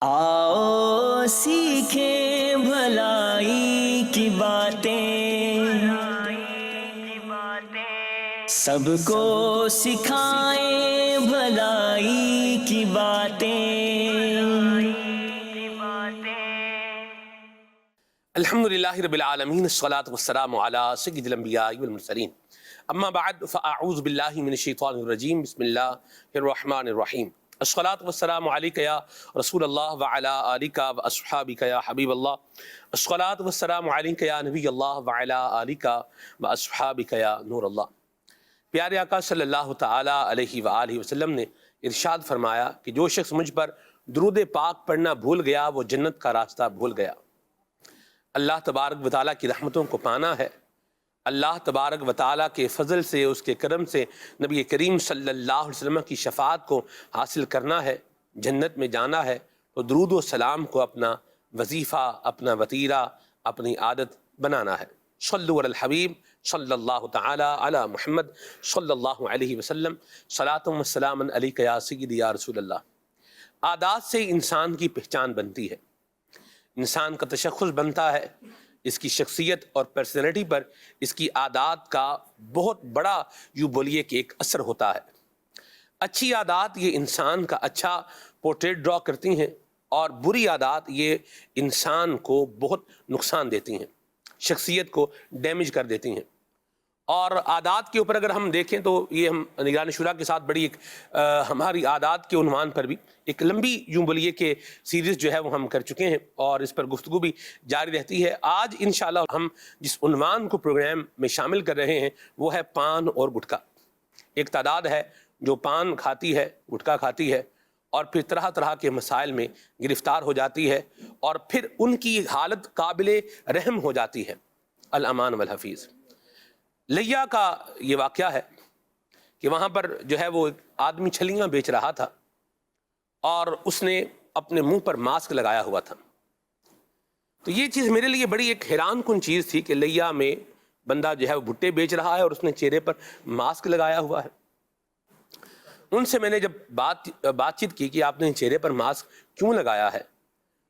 آؤ سیکھیں بھلائی کی باتیں، سب کو سکھائیں بھلائی کی باتیں۔ الحمدللہ رب العالمین، الصلاۃ والسلام علی سید الانبیاء والمرسلین، اما بعد فاعوذ باللہ من الشیطان الرجیم، بسم اللہ الرحمن الرحیم۔ الصلاۃ والسلام علیک یا رسول اللہ وعلی آلک واصحابک یا حبیب اللہ، الصلاۃ والسلام علیک یا نبی اللہ وعلی آلک واصحابک یا نور اللہ۔ پیارے آقا صلی اللہ تعالی علیہ وآلہ وسلم نے ارشاد فرمایا کہ جو شخص مجھ پر درود پاک پڑھنا بھول گیا وہ جنت کا راستہ بھول گیا۔ اللہ تبارک و تعالیٰ کی رحمتوں کو پانا ہے، اللہ تبارک و تعالیٰ کے فضل سے، اس کے کرم سے نبی کریم صلی اللہ علیہ وسلم کی شفاعت کو حاصل کرنا ہے، جنت میں جانا ہے، تو درود و سلام کو اپنا وظیفہ، اپنا وطیرہ، اپنی عادت بنانا ہے۔ صلو علی الحبیب صلی اللہ تعالی علی محمد صلی اللہ علیہ وسلم، صلاۃ و سلام علیک یا سیدی یا رسول اللہ۔ عادات سے انسان کی پہچان بنتی ہے، انسان کا تشخص بنتا ہے، اس کی شخصیت اور پرسنالٹی پر اس کی عادات کا بہت بڑا یوں بولیے کہ ایک اثر ہوتا ہے۔ اچھی عادات یہ انسان کا اچھا پورٹریٹ ڈرا کرتی ہیں، اور بری عادات یہ انسان کو بہت نقصان دیتی ہیں، شخصیت کو ڈیمیج کر دیتی ہیں۔ اور عادات کے اوپر اگر ہم دیکھیں تو یہ ہم نگران شورا کے ساتھ بڑی ایک ہماری عادات کے عنوان پر بھی ایک لمبی یوں بولیے کہ سیریز جو ہے وہ ہم کر چکے ہیں، اور اس پر گفتگو بھی جاری رہتی ہے۔ آج انشاءاللہ ہم جس عنوان کو پروگرام میں شامل کر رہے ہیں وہ ہے پان اور گٹکا۔ ایک تعداد ہے جو پان کھاتی ہے، گٹکا کھاتی ہے، اور پھر طرح طرح کے مسائل میں گرفتار ہو جاتی ہے، اور پھر ان کی حالت قابل رحم ہو جاتی ہے۔ الامان والحفیظ لیا کا یہ واقعہ ہے کہ وہاں پر جو ہے وہ ایک آدمی چھلیاں بیچ رہا تھا، اور اس نے اپنے منہ پر ماسک لگایا ہوا تھا۔ تو یہ چیز میرے لیے بڑی ایک حیران کن چیز تھی کہ لیا میں بندہ جو ہے وہ بھٹے بیچ رہا ہے اور اس نے چہرے پر ماسک لگایا ہوا ہے۔ ان سے میں نے جب بات چیت کی کہ آپ نے چہرے پر ماسک کیوں لگایا ہے،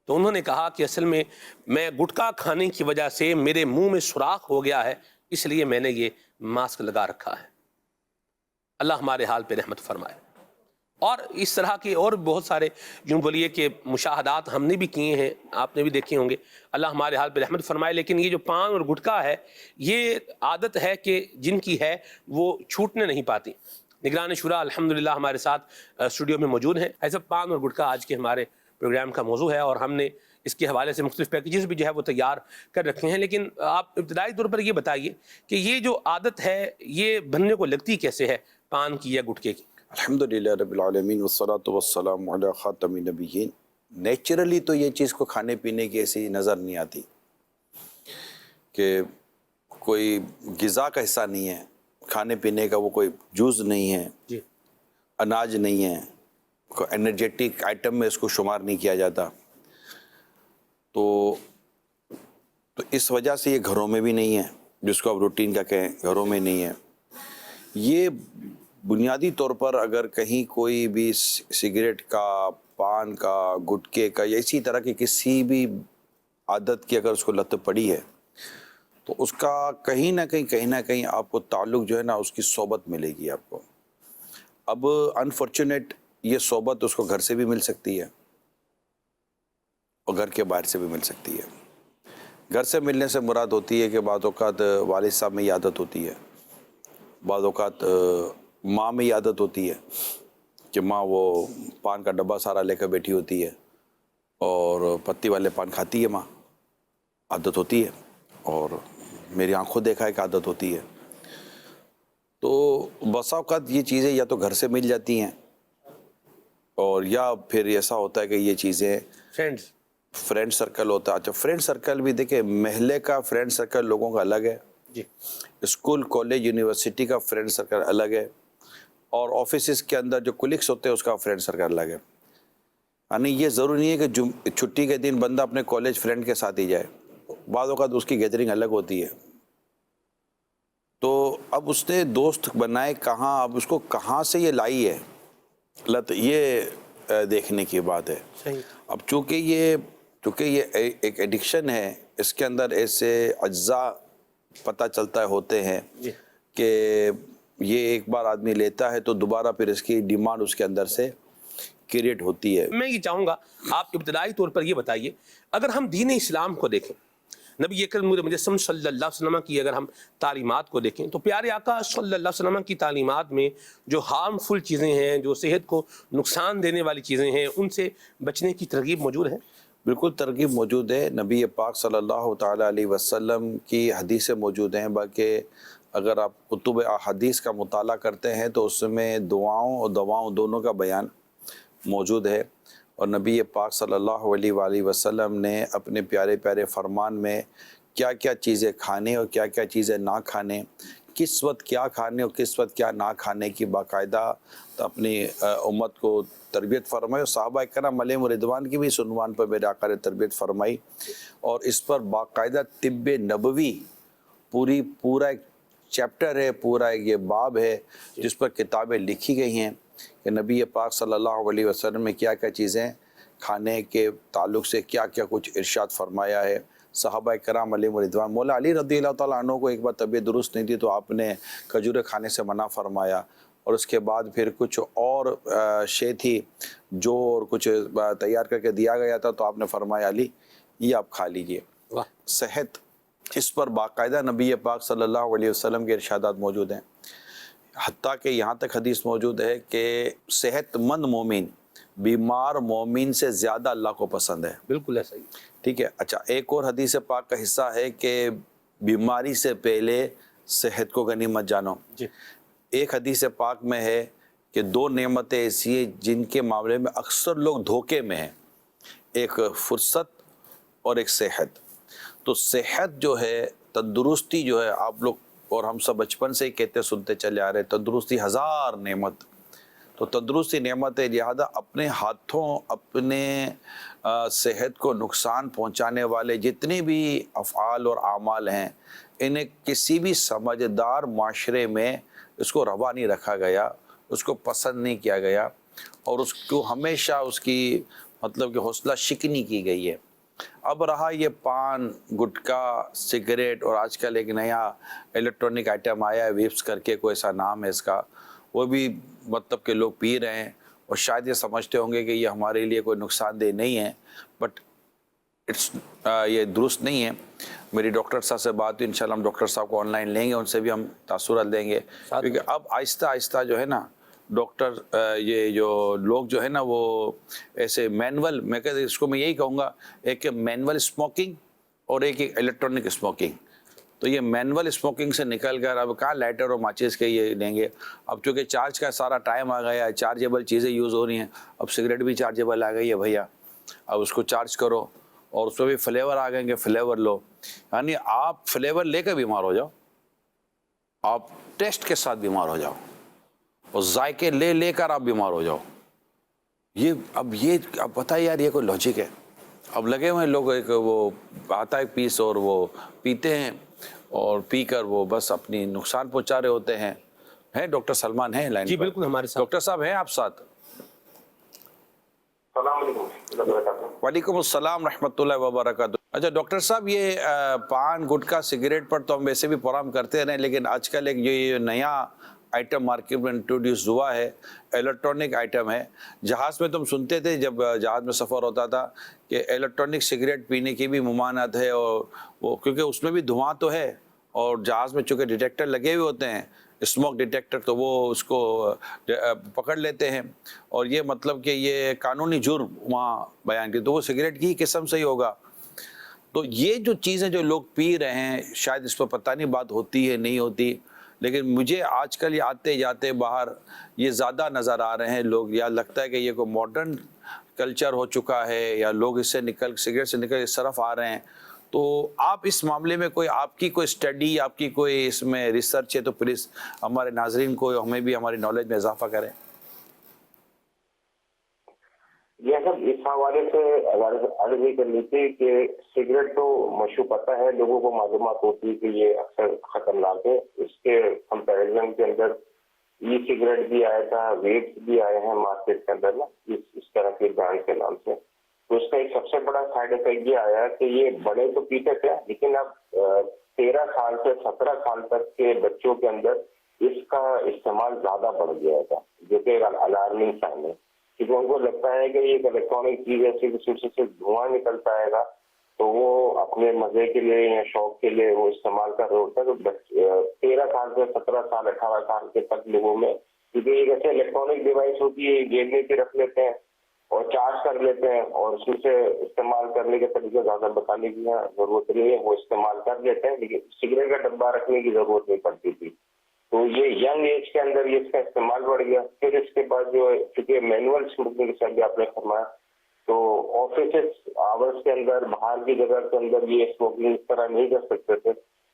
تو انہوں نے کہا کہ اصل میں گٹکا کھانے کی وجہ سے میرے منہ میں سوراخ ہو گیا ہے، اس لیے میں نے یہ ماسک لگا رکھا ہے۔ اللہ ہمارے حال پہ رحمت فرمائے۔ اور اس طرح کے اور بہت سارے یوں بولیے کہ مشاہدات ہم نے بھی کیے ہیں، آپ نے بھی دیکھے ہوں گے، اللہ ہمارے حال پہ رحمت فرمائے۔ لیکن یہ جو پان اور گٹکا ہے یہ عادت ہے کہ جن کی ہے وہ چھوٹنے نہیں پاتی۔ نگران شورا الحمدللہ ہمارے ساتھ اسٹوڈیو میں موجود ہیں۔ ایسا پان اور گٹکا آج کے ہمارے پروگرام کا موضوع ہے، اور ہم نے اس کے حوالے سے مختلف پیکیجز بھی جو ہے وہ تیار کر رکھے ہیں۔ لیکن آپ ابتدائی طور پر یہ بتائیے کہ یہ جو عادت ہے یہ بننے کو لگتی کیسے ہے، پان کی یا گٹکے کی؟ الحمدللہ رب العالمین والصلاة والسلام علی خاتم النبیین۔ نیچرلی تو یہ چیز کو کھانے پینے کی ایسی نظر نہیں آتی کہ کوئی غذا کا حصہ نہیں ہے، کھانے پینے کا وہ کوئی جوز نہیں ہے، جی، اناج نہیں ہے، کوئی انرجیٹک آئٹم میں اس کو شمار نہیں کیا جاتا، تو اس وجہ سے یہ گھروں میں بھی نہیں ہے، جس کو آپ روٹین کا کہیں گھروں میں نہیں ہے۔ یہ بنیادی طور پر اگر کہیں کوئی بھی سگریٹ کا، پان کا، گٹکے کا یا اسی طرح کی کسی بھی عادت کی اگر اس کو لت پڑی ہے تو اس کا کہیں نہ کہیں آپ کو تعلق جو ہے نا اس کی صحبت ملے گی آپ کو۔ اب انفارچونیٹ یہ صحبت اس کو گھر سے بھی مل سکتی ہے اور گھر کے باہر سے بھی مل سکتی ہے۔ گھر سے ملنے سے مراد ہوتی ہے کہ بعض اوقات والد صاحب میں یہ عادت ہوتی ہے، بعض اوقات ماں میں یہ عادت ہوتی ہے کہ ماں وہ پان کا ڈبہ سارا لے کر بیٹھی ہوتی ہے اور پتی والے پان کھاتی ہے، ماں عادت ہوتی ہے، اور میری آنکھوں دیکھا ہے کہ عادت ہوتی ہے۔ تو بسا اوقات یہ چیزیں یا تو گھر سے مل جاتی ہیں، اور یا پھر ایسا ہوتا ہے کہ یہ چیزیں فرینڈ سرکل ہوتا ہے۔ اچھا، فرینڈ سرکل بھی دیکھیں، محلے کا فرینڈ سرکل لوگوں کا الگ ہے، جی، اسکول کالج یونیورسٹی کا فرینڈ سرکل الگ ہے، اور آفیسز کے اندر جو کولیگس ہوتے ہیں اس کا فرینڈ سرکل الگ ہے۔ یعنی یہ ضروری نہیں ہے کہ چھٹی کے دن بندہ اپنے کالج فرینڈ کے ساتھ ہی جائے، بعض اوقات اس کی گیدرنگ الگ ہوتی ہے۔ تو اب اس نے دوست بنائے کہاں، اب اس کو کہاں سے یہ لائی ہے لت، یہ دیکھنے کی بات ہے. صحیح. اب چونکہ یہ ایک ایڈکشن ہے، اس کے اندر ایسے اجزاء پتہ چلتا ہوتے ہیں جی. کہ یہ ایک بار آدمی لیتا ہے تو دوبارہ پھر اس کی ڈیمانڈ اس کے اندر سے کریٹ ہوتی ہے. میں یہ چاہوں گا آپ ابتدائی طور پر یہ بتائیے، اگر ہم دین اسلام کو دیکھیں، نبی اکرم مجسم صلی اللہ علیہ وسلم کی اگر ہم تعلیمات کو دیکھیں تو پیارے آقا صلی اللہ علیہ وسلم کی تعلیمات میں جو ہارمفل چیزیں ہیں، جو صحت کو نقصان دینے والی چیزیں ہیں، ان سے بچنے کی ترغیب موجود ہے. بالکل ترغیب موجود ہے. نبی پاک صلی اللہ تعالیٰ علیہ وسلم کی حدیثیں موجود ہیں. باقی اگر آپ کتب احادیث کا مطالعہ کرتے ہیں تو اس میں دعاؤں اور دواؤں دونوں کا بیان موجود ہے. اور نبی پاک صلی اللہ علیہ وآلہ وسلم نے اپنے پیارے پیارے فرمان میں کیا کیا چیزیں کھانے اور کیا کیا چیزیں نہ کھانے، کس وقت کیا کھانے اور کس وقت کیا نہ کھانے کی باقاعدہ اپنی امت کو تربیت فرمائی. اور صحابہ کرام علیہم رضوان کی بھی اس عنوان پر میرے آقا نے تربیت فرمائی. اور اس پر باقاعدہ طب نبوی پورا ایک چیپٹر ہے، پورا ایک یہ باب ہے جس پر کتابیں لکھی گئی ہیں کہ نبی پاک صلی اللہ علیہ وسلم میں کیا کیا چیزیں کھانے کے تعلق سے کیا کیا کچھ ارشاد فرمایا ہے. صحابہ کرام علیہم رضوان، مولا علی رضی اللہ تعالیٰ عنہ کو ایک بار طبیعت درست نہیں تھی تو آپ نے کھجوریں کھانے سے منع فرمایا. اور اس کے بعد پھر کچھ اور شے تھی جو اور کچھ تیار کر کے دیا گیا تھا تو آپ نے فرمایا علی یہ آپ کھا لیجئے. صحت، اس پر باقاعدہ نبی پاک صلی اللہ علیہ وسلم کے ارشادات موجود ہیں. حتیٰ کہ یہاں تک حدیث موجود ہے کہ صحت مند مومن بیمار مومن سے زیادہ اللہ کو پسند ہے. بالکل ایسا ہی. ٹھیک ہے. اچھا، ایک اور حدیث پاک کا حصہ ہے کہ بیماری سے پہلے صحت کو غنیمت جانو. جی. ایک حدیث پاک میں ہے کہ دو نعمتیں ایسی ہیں جن کے معاملے میں اکثر لوگ دھوکے میں ہیں، ایک فرصت اور ایک صحت. تو صحت جو ہے، تندرستی جو ہے، آپ لوگ اور ہم سب بچپن سے ہی کہتے سنتے چلے آ رہے ہیں تندرستی ہزار نعمت. تو تندرستی نعمت ہے، لہذا اپنے ہاتھوں اپنے صحت کو نقصان پہنچانے والے جتنے بھی افعال اور اعمال ہیں انہیں کسی بھی سمجھدار معاشرے میں اس کو روا نہیں رکھا گیا، اس کو پسند نہیں کیا گیا اور اس کو ہمیشہ اس کی مطلب کہ حوصلہ شکنی کی گئی ہے. اب رہا یہ پان، گٹکا، سگریٹ اور آج کل ایک نیا الیکٹرانک آئٹم آیا ہے ویپس کر کے، کوئی ایسا نام ہے اس کا، وہ بھی مطلب کہ لوگ پی رہے ہیں اور شاید یہ سمجھتے ہوں گے کہ یہ ہمارے لیے کوئی نقصان دہ نہیں ہے، بٹ یہ درست نہیں ہے. میری ڈاکٹر صاحب سے بات ہوئی، انشاءاللہ ہم ڈاکٹر صاحب کو آن لائن لیں گے، ان سے بھی ہم تاثرات لیں گے، کیونکہ اب آہستہ آہستہ جو ہے نا ڈاکٹر یہ جو لوگ جو ہے نا وہ ایسے مینول، میں کہتے اس کو میں یہی کہوں گا، ایک مینول اسموکنگ اور ایک الیکٹرانک اسموکنگ. تو یہ مینول اسموکنگ سے نکل کر اب کہاں لائٹر اور ماچس کے یہ لیں گے. اب چونکہ چارج کا سارا ٹائم آ گیا ہے، چارجیبل چیزیں یوز ہو رہی ہیں، اب سگریٹ بھی چارجیبل آ گئی ہے بھیا، اب اس کو چارج کرو اور اس میں بھی فلیور آ گئے کہ فلیور لو. یعنی آپ فلیور لے کر بیمار ہو جاؤ، آپ ٹیسٹ کے ساتھ بیمار ہو جاؤ اور ذائقے لے کر آپ بیمار ہو جاؤ. یہ اب بتائیے یار، یہ کوئی لاجک ہے؟ اب لگے ہوئے ہیں لوگ، ایک وہ آتا ہے پیس اور وہ پیتے ہیں اور پی کر وہ بس اپنی نقصان پہنچا رہے ہوتے ہیں. ڈاکٹر سلمان ہیں لائن؟ جی بالکل ہمارے ساتھ. ڈاکٹر صاحب ہیں آپ ساتھ؟ السلام علیکم. وعلیکم السلام رحمۃ اللہ وبرکاتہ. اچھا ڈاکٹر صاحب، یہ پان، گٹکا، سگریٹ پر تو ہم ویسے بھی پروگرام کرتے رہے، لیکن آج کل ایک یہ نیا آئٹم مارکیٹ میں انٹروڈیوس ہوا ہے، الیکٹرانک آئٹم ہے. جہاز میں تم سنتے تھے جب جہاز میں سفر ہوتا تھا کہ الیکٹرانک سگریٹ پینے کی بھی ممانعت ہے، اور وہ کیونکہ اس میں بھی دھواں تو ہے اور جہاز میں چونکہ ڈیٹیکٹر لگے ہوئے ہوتے ہیں، اسموک ڈیٹیکٹر، تو وہ اس کو پکڑ لیتے ہیں اور یہ مطلب کہ یہ قانونی جرم وہاں بیان کی، تو وہ سگریٹ کی قسم سے ہی ہوگا. تو یہ جو چیزیں جو لوگ پی رہے ہیں، شاید اس پہ پتہ نہیں بات ہوتی ہے نہیں ہوتی، لیکن مجھے آج کل یہ آتے جاتے باہر یہ زیادہ نظر آ رہے ہیں لوگ، یا لگتا ہے کہ یہ کوئی ماڈرن کلچر ہو چکا ہے یا لوگ اس سے سگریٹ سے نکل اس طرف آ رہے ہیں. تو آپ اس معاملے میں کوئی آپ کی کوئی اسٹڈی، آپ کی کوئی اس میں ریسرچ ہے تو پلیز ہمارے ناظرین کو، ہمیں بھی ہماری نالج میں اضافہ کریں. یہ سب اس حوالے سے عرض یہ کرنی تھی کہ سگریٹ تو مشہور پتہ ہے، لوگوں کو معلومات ہوتی ہے کہ یہ اکثر خطرناک ہے. اس کے کمپیریزن کے اندر ای سگریٹ بھی آیا تھا, ویپس بھی آئے ہیں مارکیٹ کے اندر نا اس طرح کے برانڈ کے نام سے. تو اس کا ایک سب سے بڑا سائڈ افیکٹ یہ آیا کہ یہ بڑے تو پیتے تھے, لیکن اب 13 سال سے 17 سال تک کے بچوں کے اندر اس کا استعمال زیادہ بڑھ گیا تھا, جو کہ الارمنگ سائن ہے, کیونکہ ان کو لگتا ہے کہ یہ الیکٹرانک چیز ایسی کہ سے دھواں نکلتا ہے گا, تو وہ اپنے مزے کے لیے یا شوق کے لیے وہ استعمال کر رہے ہوتا ہے. تو 13 سال سے 17 سال 18 سال کے تک لوگوں میں, کیونکہ ایک ایسے الیکٹرانک ڈیوائس ہوتی ہے, جیب میں کے رکھ لیتے ہیں اور چارج کر لیتے ہیں, اور اس میں سے استعمال کرنے کے طریقے زیادہ بتانے کی ضرورت نہیں ہے, وہ استعمال کر لیتے ہیں, لیکن سگریٹ کا ڈبہ رکھنے کی ضرورت نہیں پڑتی تھی. تو یہ ینگ ایج کے اندر یہ اس کا استعمال بڑھ گیا. پھر اس کے بعد جو ہے, چونکہ مینول اسموکنگ کے ساتھ بھی آپ نے فرمایا, تو آفیسز آورس کے اندر, باہر کی جگہ کے اندر یہ اسموکنگ اس طرح نہیں کر سکتے تھے.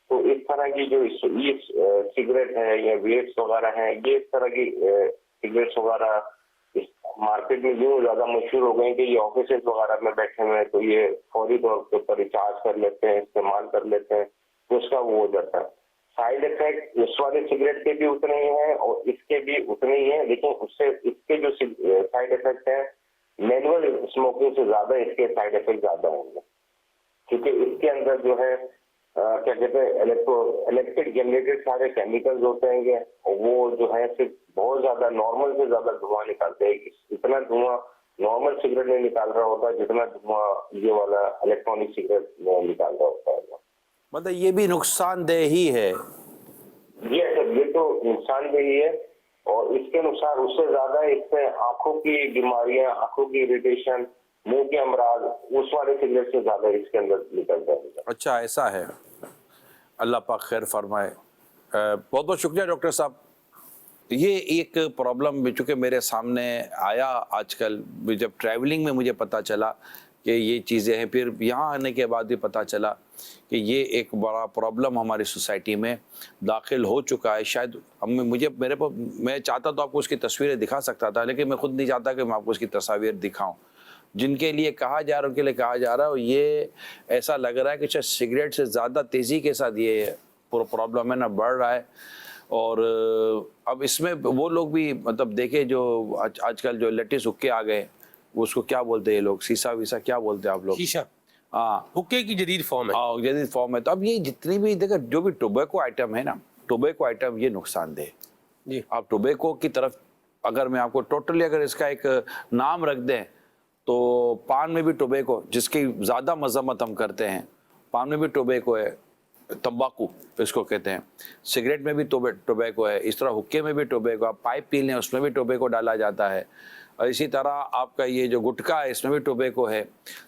تو اس طرح کی جو سگریٹ ہے یا ویپس وغیرہ ہیں, یہ اس طرح کی سگریٹس وغیرہ مارکیٹ میں یوں زیادہ مشہور ہو گئے کہ یہ آفیسز وغیرہ میں بیٹھے ہوئے ہیں, تو یہ فوری طور کے اوپر ریچارج کر لیتے ہیں, استعمال کر لیتے ہیں, تو اس کا وہ ہو جاتا ہے. سائڈ افیکٹ اس والے سگریٹ کے بھی اتنے ہی ہیں اور اس کے بھی اتنے ہی ہیں, لیکن اس سے اس کے جو سائڈ افیکٹ ہیں مینول اسموکنگ سے زیادہ اس کے سائڈ افیکٹ زیادہ ہوں گے, کیونکہ اس کے اندر جو ہے کیا کہتے ہیں الیکٹرک جنریٹڈ سارے کیمیکلز ہوتے ہیں گے, اور وہ جو ہے صرف بہت زیادہ نارمل سے زیادہ دھواں نکالتے ہیں. اتنا دھواں نارمل سگریٹ نہیں نکال رہا ہوتا جتنا دھواں یہ والا الیکٹرانک سگریٹ نکال رہا ہوتا ہے. مطلب یہ بھی نقصان دہ ہی ہے. جی سر, یہ تو نقصان دہ ہی ہے, اور اس کے نقصان اس سے زیادہ اس سے آنکھوں کی بیماریاں, آنکھوں کی اریٹیشن, منہ کے امراض اس والے سگریٹ سے زیادہ اس کے اندر نکلتا ہے. اچھا ایسا ہے, اللہ پاک خیر فرمائے. بہت بہت شکریہ ڈاکٹر صاحب. یہ ایک پرابلم چونکہ میرے سامنے آیا آج کل, جب ٹریولنگ میں مجھے پتہ چلا کہ یہ چیزیں ہیں, پھر یہاں آنے کے بعد بھی پتہ چلا کہ یہ ایک بڑا پرابلم ہماری سوسائٹی میں داخل ہو چکا ہے. شاید میں چاہتا تو آپ کو اس کی تصویریں دکھا سکتا تھا, لیکن میں خود نہیں چاہتا کہ میں آپ کو اس کی تصاویر دکھاؤں. جن کے لیے کہا جا رہا ہے ان کے لیے کہا جا رہا ہے, اور یہ ایسا لگ رہا ہے کہ شاید سگریٹ سے زیادہ تیزی کے ساتھ یہ پرابلم ہے نا بڑھ رہا ہے. اور اب اس میں وہ لوگ بھی مطلب دیکھیں جو آج کل جو لیٹسٹ حکے آ گئے, اس کو کیا بولتے ہیں یہ لوگ, سیسا ویسا کیا بولتے ہیں آپ لوگ؟ شیشہ. ہاں, حکے کی جدید فارم ہے. ہاں جدید فارم ہے. تو اب یہ جتنی بھی دیکھیں جو بھی ٹوبیکو آئٹم ہے نا, ٹوبیکو آئٹم یہ نقصان دہ. جی, آپ ٹوبیکو کی طرف اگر میں آپ کو ٹوٹلی اگر اس کا ایک نام رکھ دیں تو پان میں بھی ٹوبیکو, جس کی زیادہ مذمت ہم کرتے ہیں, پان میں بھی ٹوبیکو ہے, تمباکو اس کو کہتے ہیں, سگریٹ میں بھی ٹوبیکو ہے, اس طرح حکے میں بھی ٹوبیکو, آپ پائپ پی لیں اس میں بھی ٹوبیکو ڈالا جاتا ہے, اور اسی طرح آپ کا یہ جو گٹکا ہے اس میں بھی ٹوبیکو ہے.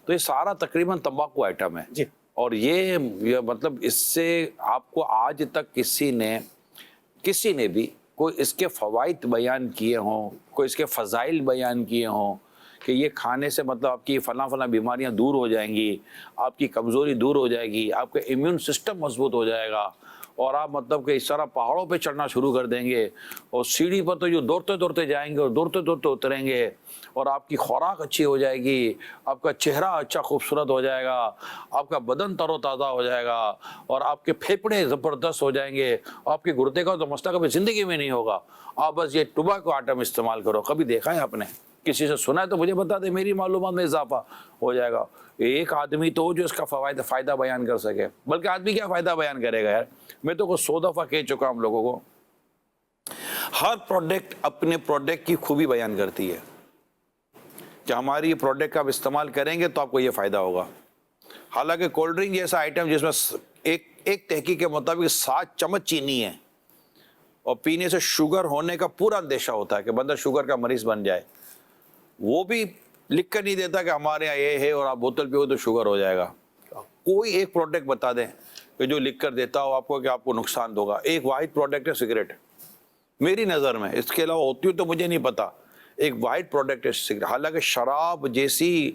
تو یہ سارا تقریباً تمباکو آئٹم ہے. جی, اور یہ مطلب اس سے آپ کو آج تک کسی نے بھی کوئی اس کے فوائد بیان کیے ہوں, کوئی اس کے فضائل بیان کیے ہوں کہ یہ کھانے سے مطلب آپ کی فلاں بیماریاں دور ہو جائیں گی, آپ کی کمزوری دور ہو جائے گی, آپ کا امیون سسٹم مضبوط ہو جائے گا, اور آپ مطلب کہ اس طرح پہاڑوں پہ چڑھنا شروع کر دیں گے, اور سیڑھی پر تو جو دوڑتے دوڑتے جائیں گے اور دوڑتے دوڑتے اتریں گے, اور آپ کی خوراک اچھی ہو جائے گی, آپ کا چہرہ اچھا خوبصورت ہو جائے گا, آپ کا بدن تر و تازہ ہو جائے گا, اور آپ کے پھیپھڑے زبردست ہو جائیں گے, آپ کے گردے کا تو مسئلہ کبھی زندگی میں نہیں ہوگا. آپ بس یہ ٹوبیکو آئٹم استعمال کرو. کبھی دیکھا ہے آپ نے, کسی سے سنا ہے تو مجھے بتا دیں, میری معلومات میں اضافہ ہو جائے گا. ایک آدمی تو جو اس کا فائدہ بیان کر سکے, بلکہ آدمی کیا فائدہ بیان کرے گا یار. میں تو 100 دفعہ کہہ چکا ہم لوگوں کو, ہر پروڈکٹ اپنے پروڈکٹ کی خوبی بیان کرتی ہے کہ ہماری یہ پروڈکٹ آپ استعمال کریں گے تو آپ کو یہ فائدہ ہوگا. حالانکہ کولڈ ڈرنک جیسا آئٹم جس میں ایک تحقیق کے مطابق 7 چمچ چینی ہے, اور پینے سے شوگر ہونے کا پورا اندیشہ ہوتا ہے کہ بندہ شوگر کا مریض بن جائے, وہ بھی لکھ کر نہیں دیتا کہ ہمارے یہاں یہ ہے اور آپ بوتل پیو تو شوگر ہو جائے گا. کوئی ایک پروڈکٹ بتا دیں کہ جو لکھ کر دیتا ہو آپ کو کہ آپ کو نقصان ہوگا. ایک واحد پروڈکٹ ہے سگریٹ میری نظر میں, اس کے علاوہ ہوتی ہو تو مجھے نہیں پتا. ایک واحد پروڈکٹ ہے سگریٹ. حالانکہ شراب جیسی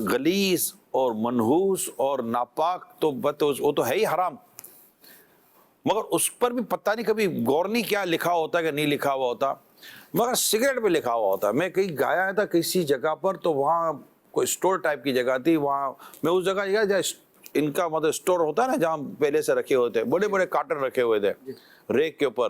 غلیظ اور منحوس اور ناپاک تو وہ تو ہے ہی حرام, مگر اس پر بھی پتہ نہیں کبھی غور نہیں کیا لکھا ہوتا کہ نہیں لکھا ہوا ہوتا, مگر سگریٹ پہ لکھا ہوا ہوتا. میں کہیں گیا تھا کسی جگہ پر, تو وہاں کوئی اسٹور ٹائپ کی جگہ تھی, وہاں میں اس جگہ گیا جہاں ان کا مطلب اسٹور ہوتا ہے نا, جہاں پہلے سے رکھے ہوتے بڑے بڑے کارٹن رکھے ہوئے تھے ریک کے اوپر,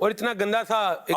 اور اتنا گندا سا ایک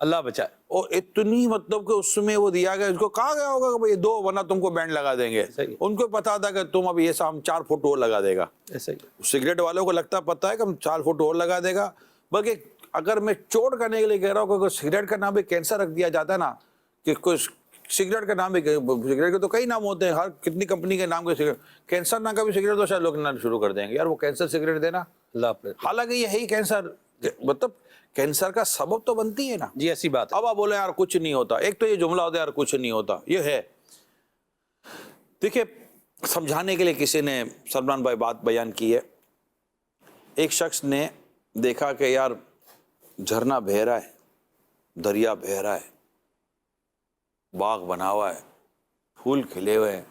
اللہ بچائے. اور اتنی مطلب کہ اس میں وہ دیا گیا, اس کو کہا گیا ہوگا کہ بھئی 2 ورنہ تم کو بینڈ لگا دیں گے. ان کو پتا تھا کہ تم اب یہ سام 4 فٹ اور لگا دے گا. ایسا ہی سگریٹ والوں کو لگتا پتا ہے کہ ہم 4 فٹ اور لگا دے گا. بلکہ اگر میں چوٹ کرنے کے لیے کہہ رہا ہوں کہ سگریٹ کا نام بھی کینسر رکھ دیا جاتا ہے نا, کہ کوئی سگریٹ کا نام بھی, سگریٹ کے تو کئی نام ہوتے ہیں, ہر کتنی کمپنی کے نام کے سگریٹ, کینسر نام کا بھی سگریٹ تو شاید لوگ نہ شروع کر دیں گے یار وہ کینسر سگریٹ دینا. حالانکہ یہ ہے ہی کینسر, مطلب کینسر کا سبب تو بنتی ہے نا. جی ایسی بات ہے. اب آپ بولے یار کچھ نہیں ہوتا, ایک تو یہ جملہ ہوتا ہے یار کچھ نہیں ہوتا, یہ ہے. دیکھیں سمجھانے کے لیے کسی نے سلمان بھائی بات بیان کی ہے. ایک شخص نے دیکھا کہ یار جھرنا بہہ رہا ہے, دریا بہہ رہا ہے, باغ بنا ہوا ہے, پھول کھلے ہوئے ہیں,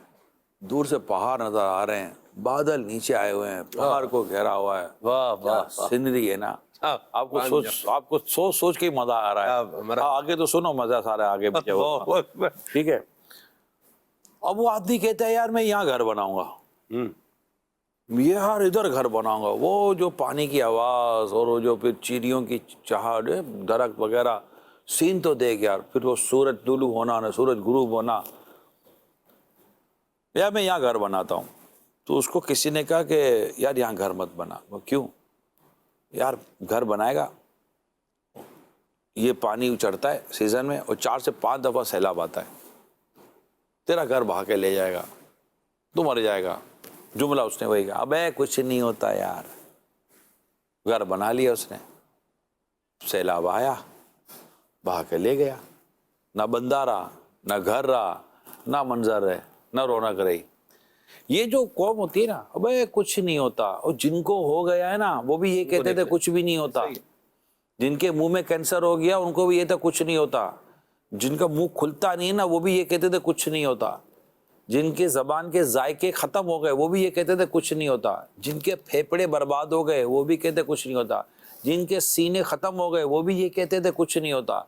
دور سے پہاڑ نظر آ رہے ہیں, بادل نیچے آئے ہوئے ہیں, پہاڑ کو گھیرا ہوا ہے, واہ واہ سینری ہے نا. آپ کو سوچ کے مزہ آ رہا ہے. آگے تو سنو مزہ سارا آگے پیچھے ہو, ٹھیک ہے. اب وہ آدمی کہتا ہے یار میں یہاں گھر بناؤں گا, یہ یار ادھر گھر بناؤں گا, وہ جو پانی کی آواز اور وہ جو پھر چڑیوں کی چہچہاہٹ, درخت وغیرہ, سین تو دیکھ یار, پھر وہ سورج طلوع ہونا نہ سورج غروب ہونا, یار میں یہاں گھر بناتا ہوں. تو اس کو کسی نے کہا کہ یار یہاں گھر مت بنا. وہ کیوں؟ یار گھر بنائے گا, یہ پانی چڑھتا ہے سیزن میں اور 4 سے 5 دفعہ سیلاب آتا ہے, تیرا گھر بہا کے لے جائے گا, تو مر جائے گا. جملہ اس نے وہی کہا, ابے کچھ نہیں ہوتا یار. گھر بنا لیا اس نے, سیلاب آیا بہا کے لے گیا, نہ بندہ رہا, نہ گھر رہا, نہ منظر رہے, نہ رونق رہی. یہ جو قوم ہوتی ہے نا, ابے کچھ نہیں ہوتا, اور جن کو ہو گیا ہے نا وہ بھی یہ کہتے تھے کچھ بھی نہیں ہوتا. جن کے منہ میں کینسر ہو گیا ان کو بھی یہ تھا کچھ نہیں ہوتا. جن کا منہ کھلتا نہیں ہے نا وہ بھی یہ کہتے تھے کچھ نہیں ہوتا. جن کے زبان کے ذائقے ختم ہو گئے وہ بھی یہ کہتے تھے کچھ نہیں ہوتا. جن کے پھیپڑے برباد ہو گئے وہ بھی کہتے کچھ نہیں ہوتا. جن کے سینے ختم ہو گئے وہ بھی یہ کہتے تھے کچھ نہیں ہوتا.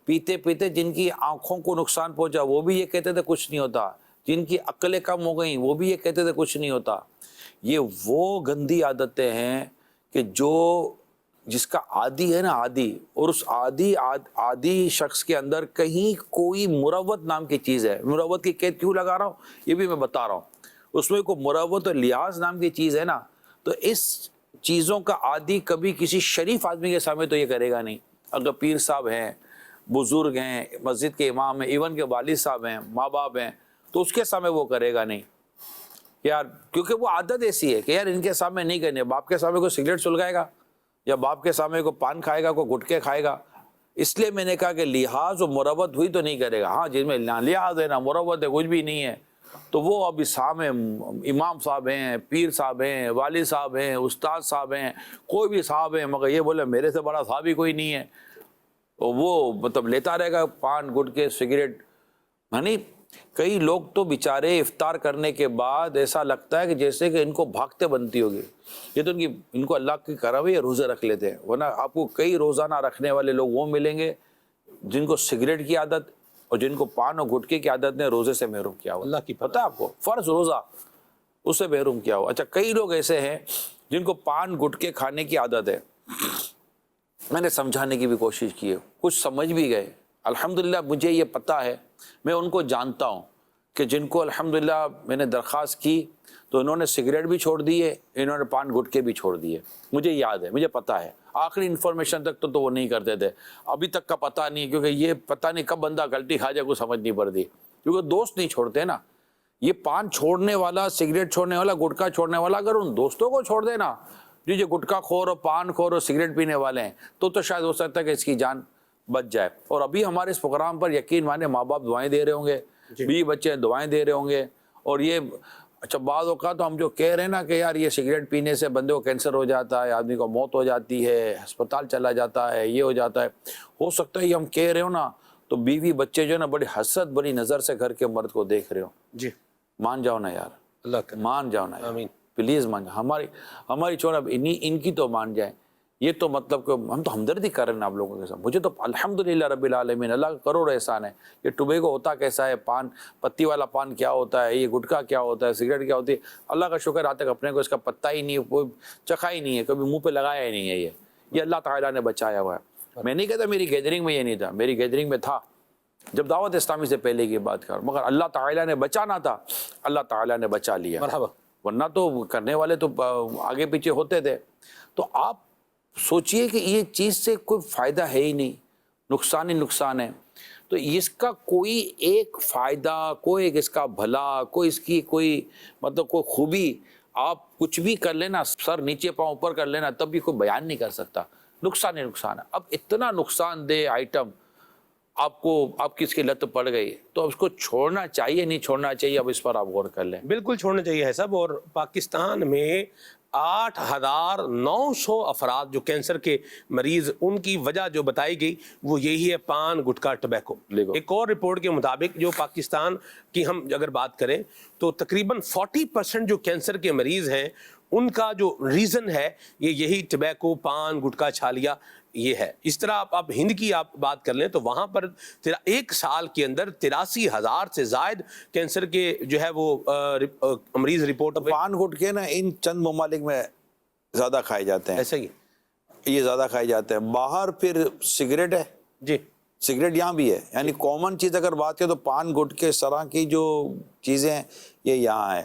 پیتے پیتے جن کی آنکھوں کو نقصان پہنچا وہ بھی یہ کہتے تھے کچھ نہیں ہوتا. جن کی عقلیں کم ہو گئیں وہ بھی یہ کہتے تھے کچھ نہیں ہوتا. یہ وہ گندی عادتیں ہیں کہ جو جس کا عادی ہے نا, عادی, اور اس عادی شخص کے اندر کہیں کوئی مروت نام کی چیز ہے. مروت کی قید کیوں لگا رہا ہوں یہ بھی میں بتا رہا ہوں. اس میں کوئی مروت اور لحاظ نام کی چیز ہے نا, تو اس چیزوں کا عادی کبھی کسی شریف آدمی کے سامنے تو یہ کرے گا نہیں. اگر پیر صاحب ہیں, بزرگ ہیں, مسجد کے امام ہیں, ایون کے والد صاحب ہیں, ماں باپ ہیں, تو اس کے سامنے وہ کرے گا نہیں یار, کیونکہ وہ عادت ایسی ہے کہ یار ان کے سامنے نہیں کرنے. باپ کے سامنے کوئی سگریٹ سلگائے گا, یا باپ کے سامنے کوئی پان کھائے گا, کوئی گٹکے کھائے گا. اس لیے میں نے کہا کہ لحاظ و مروت ہوئی تو نہیں کرے گا. ہاں جن میں نہ لحاظ ہے نہ مروت ہے, کچھ بھی نہیں ہے, تو وہ اب سامنے امام صاحب ہیں, پیر صاحب ہیں, والد صاحب ہیں, استاد صاحب ہیں, کوئی بھی صاحب ہیں, مگر یہ بولے میرے سے بڑا صاحب ہی کوئی نہیں ہے, وہ مطلب لیتا رہے گا پان گٹکے سگریٹ. یعنی کئی لوگ تو بیچارے افطار کرنے کے بعد ایسا لگتا ہے کہ جیسے کہ ان کو بھاگتے بنتی ہوگی. یہ تو ان کو اللہ کی کرم ہے, یہ روزے رکھ لیتے ہیں. ورنہ آپ کو کئی روزانہ رکھنے والے لوگ وہ ملیں گے جن کو سگریٹ کی عادت اور جن کو پان اور گٹکے کی عادت نے روزے سے محروم کیا ہوا. اللہ کی پتہ ہے آپ کو, فرض روزہ اس سے محروم کیا ہوا. اچھا کئی لوگ ایسے ہیں جن کو پان گٹکے کھانے کی عادت ہے. میں نے سمجھانے کی بھی کوشش کی ہے, کچھ سمجھ بھی گئے الحمدللہ. مجھے یہ پتہ ہے, میں ان کو جانتا ہوں کہ جن کو الحمدللہ میں نے درخواست کی تو انہوں نے سگریٹ بھی چھوڑ دیے, انہوں نے پان گٹکے بھی چھوڑ دیے. مجھے یاد ہے, مجھے پتہ ہے. آخری انفارمیشن تک تو وہ نہیں کرتے تھے, ابھی تک کا پتہ نہیں, کیونکہ یہ پتہ نہیں کب بندہ غلطی کھا جائے کو سمجھ نہیں پڑتی, کیونکہ دوست نہیں چھوڑتے نا. یہ پان چھوڑنے والا, سگریٹ چھوڑنے والا, گٹکا چھوڑنے والا اگر ان دوستوں کو چھوڑ دے نا جو گٹکا خور اور پان خور اور سگریٹ پینے والے ہیں, تو شاید ہو سکتا ہے کہ اس کی جان بچ جائے. اور ابھی ہمارے اس پروگرام پر یقین مانے ماں باپ دعائیں دے رہے ہوں گے, بیوی بچے دعائیں دے رہے ہوں گے. اور یہ اچھا بعض اوقات تو ہم جو کہہ رہے ہیں نا کہ یار یہ سگریٹ پینے سے بندے کو کینسر ہو جاتا ہے, آدمی کو موت ہو جاتی ہے, ہسپتال چلا جاتا ہے, یہ ہو جاتا ہے, ہو سکتا ہے یہ ہم کہہ رہے ہو نا تو بیوی بچے جو ہے نا بڑی حسرت بڑی نظر سے گھر کے مرد کو دیکھ رہے ہو. جی مان جاؤ نا یار, اللہ مان جاؤ نا. آمین. پلیز مان جائیں، ہماری چھوڑ، اب ان کی تو مان جائیں. یہ تو مطلب کہ ہم تو ہمدردی کر رہے ہیں آپ لوگوں کے ساتھ. مجھے تو الحمدللہ رب العالمین، اللہ کا کروڑ احسان ہے. یہ ٹوبیکو ہوتا کیسا ہے، پان پتی والا پان کیا ہوتا ہے، یہ گٹکا کیا ہوتا ہے، سگریٹ کیا ہوتی ہے، اللہ کا شکر آج تک اپنے کو اس کا پتہ ہی نہیں ہے، کوئی چکھا ہی نہیں ہے، کبھی منہ پہ لگایا ہی نہیں ہے. یہ اللہ تعالیٰ نے بچایا ہوا ہے. میں نہیں کہتا میری گیدرنگ میں یہ نہیں تھا، میری گیدرنگ میں تھا جب دعوت اسلامی سے پہلے کی بات کر، مگر اللہ تعالیٰ نے بچانا تھا، اللہ تعالیٰ نے بچا لیا. مرحبا. ورنہ تو کرنے والے تو آگے پیچھے ہوتے تھے. تو آپ سوچئے کہ یہ چیز سے کوئی فائدہ ہے ہی نہیں، نقصان ہی نقصان ہے. تو اس کا کوئی ایک فائدہ، کوئی ایک اس کا بھلا، کوئی اس کی کوئی مطلب کوئی خوبی، آپ کچھ بھی کر لینا، سر نیچے پاؤں اوپر کر لینا، تب بھی کوئی بیان نہیں کر سکتا. نقصان ہی نقصان ہے. اب اتنا نقصان دہ آئٹم آپ کی اس کی لت پڑ گئی تو اب اس کو چھوڑنا چاہیے نہیں چھوڑنا چاہیے، اب اس پر آپ غور کر لیں. بالکل چھوڑنا چاہیے ہے صاحب. اور پاکستان میں 8,900 افراد جو کینسر کے مریض، ان کی وجہ جو بتائی گئی وہ یہی ہے پان، گٹکا، ٹبیکو. ایک اور رپورٹ کے مطابق جو پاکستان کی ہم اگر بات کریں تو تقریباً 40% جو کینسر کے مریض ہیں ان کا جو ریزن ہے یہی ٹبیکو، پان، گٹکا، چھالیا یہ ہے. اس طرح آپ ہند کی آپ بات کر لیں تو وہاں پر ایک سال کے اندر 83,000 سے زائد کینسر کے جو ہے وہ مریض رپورٹ ہوئے. پان گٹکے نا ان چند ممالک میں زیادہ کھائے جاتے ہیں، ایسا ہی یہ زیادہ کھائے جاتے ہیں. باہر پھر سگریٹ ہے جی، سگریٹ یہاں بھی ہے. یعنی کامن چیز اگر بات کریں تو پان گٹکے اس طرح کی جو چیزیں ہیں یہ یہاں ہے.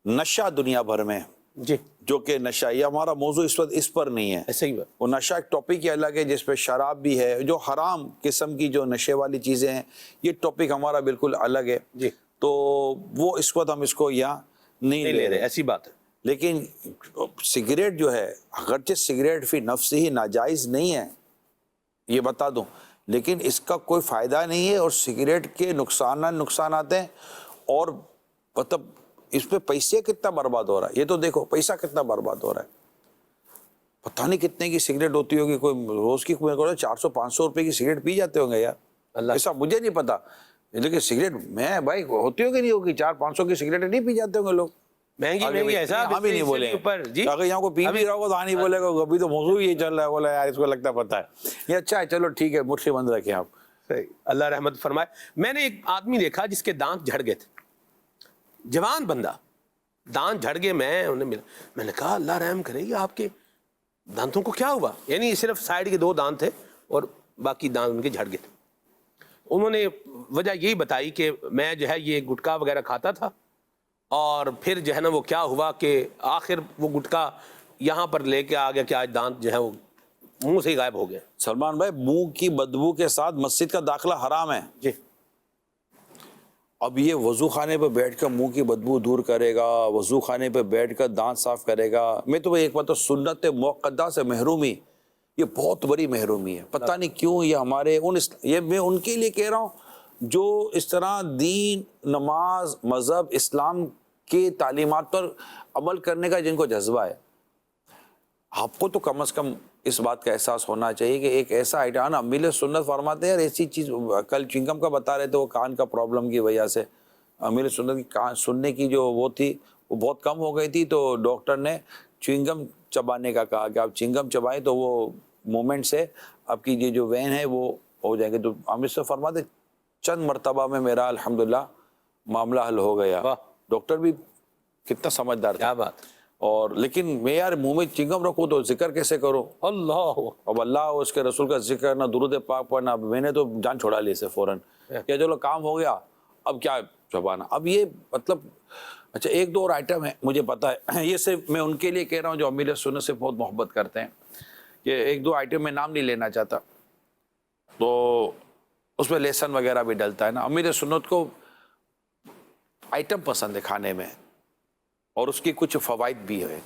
نشہ دنیا بھر میں جی، جو کہ نشہ، یہ ہمارا موضوع اس وقت اس پر نہیں ہے. ایسا ہی بات. وہ نشہ ایک ٹاپک ہی الگ ہے جس پہ شراب بھی ہے، جو حرام قسم کی جو نشے والی چیزیں ہیں یہ ٹاپک ہمارا بالکل الگ ہے. جی، تو وہ اس وقت ہم اس کو یہاں نہیں لے رہے. ایسی بات ہے. لیکن سگریٹ جو ہے، اگرچہ سگریٹ فی نفس ہی ناجائز نہیں ہے یہ بتا دوں، لیکن اس کا کوئی فائدہ نہیں ہے، اور سگریٹ کے نقصانات ہیں. اور مطلب اس پہ پیسے کتنا برباد ہو رہا ہے، یہ تو دیکھو پیسہ کتنا برباد ہو رہا ہے. پتہ نہیں کتنے کی سگریٹ ہوتی ہوگی، کوئی روز کی 400-500 روپے کی سگریٹ پی جاتے ہوں گے یار. ایسا مجھے نہیں پتا، لیکن سگریٹ میں بھائی ہوتی ہوگی نہیں ہوگی، 400-500 کی سگریٹ نہیں پی جاتے ہوں گے لوگ. مہنگی ایسا ہم بھی نہیں بولے اگر یہاں کو پی بھی رہا ہوگا تو نہیں بولے گا، ابھی تو موضوع یہ چل رہا ہے، بولا یار اس کو لگتا پتا ہے یہ اچھا ہے، چلو ٹھیک ہے، مٹھی بند رکھیں آپ. اللہ رحمت فرمائے. میں نے ایک آدمی دیکھا جس کے دانت جھڑ گئے تھے، جوان بندہ، دانت جھڑ گئے. میں نے کہا اللہ رحم کرے گی، آپ کے دانتوں کو کیا ہوا؟ یعنی صرف سائڈ کے 2 دانت تھے اور باقی دانت ان کے جھڑ گئے تھے. انہوں نے وجہ یہی بتائی کہ میں جو ہے یہ گٹکا وغیرہ کھاتا تھا، اور پھر جو ہے نا وہ کیا ہوا کہ آخر وہ گٹکا یہاں پر لے کے آ گیا کہ آج دانت جو ہے وہ منہ سے ہی غائب ہو گئے. سلمان بھائی، منہ کی بدبو کے ساتھ مسجد کا داخلہ حرام ہے. جی. اب یہ وضو خانے پہ بیٹھ کر منہ کی بدبو دور کرے گا، وضو خانے پہ بیٹھ کر دانت صاف کرے گا. میں تو ایک بات، سنت موقدہ سے محرومی یہ بہت بڑی محرومی ہے. پتہ نہیں کیوں یہ ہمارے یہ میں ان کے لیے کہہ رہا ہوں جو اس طرح دین، نماز، مذہب، اسلام کی تعلیمات پر عمل کرنے کا جن کو جذبہ ہے. آپ کو تو کم از کم اس بات کا احساس ہونا چاہیے کہ ایک ایسا آئٹم نا، امیل سنت فرماتے ہیں یار ایسی چیز. کل چنگم کا بتا رہے تھے، وہ کان کا پرابلم کی وجہ سے امیل سنت کی کان سننے کی جو وہ تھی وہ بہت کم ہو گئی تھی، تو ڈاکٹر نے چنگم چبانے کا کہا کہ آپ چنگم چبائیں تو وہ مومنٹ سے آپ کی یہ جو وین ہے وہ ہو جائیں گے. تو امیل سے فرماتے چند مرتبہ میں میرا الحمدللہ معاملہ حل ہو گیا. ڈاکٹر بھی کتنا سمجھدار تھا. کیا بات. اور لیکن میں یار منہ میں چنگم رکھوں تو ذکر کیسے کرو؟ اللہ، اب اللہ اور اس کے رسول کا ذکر کرنا، درود پاک پڑھنا. میں نے تو جان چھوڑا لی اسے فوراً کہ چلو کام ہو گیا، اب کیا چبانا. اب یہ مطلب اچھا 1-2 اور آئٹم ہے مجھے پتا ہے، یہ صرف میں ان کے لیے کہہ رہا ہوں جو امیر سنت سے بہت محبت کرتے ہیں. کہ 1-2 آئٹم میں نام نہیں لینا چاہتا، تو اس میں لہسن وغیرہ بھی ڈلتا ہے نا. امیر سنت کو آئٹم پسند ہے کھانے میں، اور اس کی کچھ فوائد بھی ہے،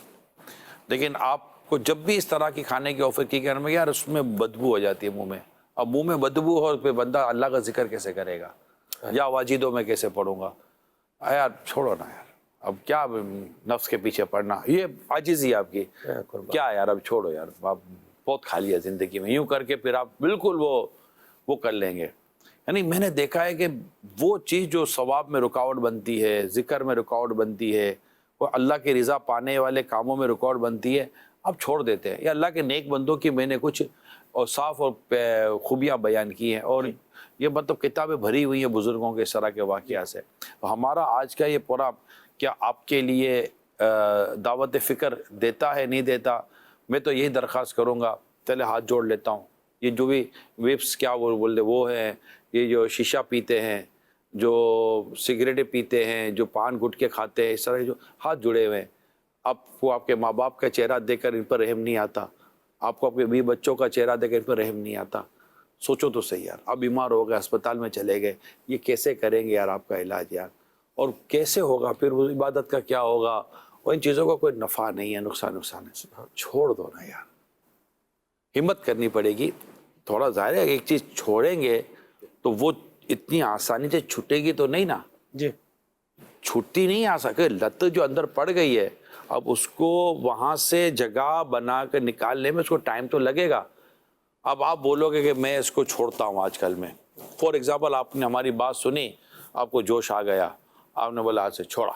لیکن آپ کو جب بھی اس طرح کی کھانے کی آفر کی کرنے میں یار اس میں بدبو ہو جاتی ہے منہ میں. اب منہ میں بدبو ہو پہ بندہ اللہ کا ذکر کیسے کرے گا، یا واجدوں میں کیسے پڑھوں گا؟ یار چھوڑو نا یار، اب کیا نفس کے پیچھے پڑنا، یہ عاجزی آپ کی کیا یار، اب چھوڑو یار، آپ بہت کھا لیا زندگی میں، یوں کر کے پھر آپ بالکل وہ کر لیں گے. یعنی میں نے دیکھا ہے کہ وہ چیز جو ثواب میں رکاوٹ بنتی ہے، ذکر میں رکاوٹ بنتی ہے، وہ اللہ کی رضا پانے والے کاموں میں رکاوٹ بنتی ہے، آپ چھوڑ دیتے ہیں. یا اللہ کے نیک بندوں کی میں نے کچھ اور صاف اور خوبیاں بیان کی ہیں، اور یہ مطلب کتابیں بھری ہوئی ہیں بزرگوں کے اس طرح کے واقعات سے. ہمارا آج کا یہ پورا کیا آپ کے لیے دعوت فکر دیتا ہے نہیں دیتا؟ میں تو یہی درخواست کروں گا، پہلے ہاتھ جوڑ لیتا ہوں. یہ جو بھی ویبس کیا وہ بولتے وہ ہیں، یہ جو شیشہ پیتے ہیں، جو سگریٹیں پیتے ہیں، جو پان گٹکے کھاتے ہیں، اس طرح جو ہاتھ جڑے ہوئے ہیں، آپ کو آپ کے ماں باپ کا چہرہ دیکھ کر ان پر رحم نہیں آتا، آپ کو آپ کے بیوی بچوں کا چہرہ دیکھ کر ان پر رحم نہیں آتا. سوچو تو صحیح یار، آپ بیمار ہو گئے، اسپتال میں چلے گئے، یہ کیسے کریں گے یار آپ کا علاج یار؟ اور کیسے ہوگا پھر وہ عبادت کا کیا ہوگا؟ اور ان چیزوں کا کوئی نفع نہیں ہے، نقصان ہے. چھوڑ دو نا یار، ہمت کرنی پڑے گی. تھوڑا ظاہر ہے ایک چیز چھوڑیں گے تو وہ اتنی آسانی سے چھٹے گی تو نہیں نا. جی چھٹی نہیں آ سکے. لت جو اندر پڑ گئی ہے، اب اس کو وہاں سے جگہ بنا کے نکالنے میں اس کو ٹائم تو لگے گا. اب آپ بولو گے کہ میں اس کو چھوڑتا ہوں آج کل میں، فور ایگزامپل آپ نے ہماری بات سنی، آپ کو جوش آ گیا، آپ نے بولا آج سے چھوڑا،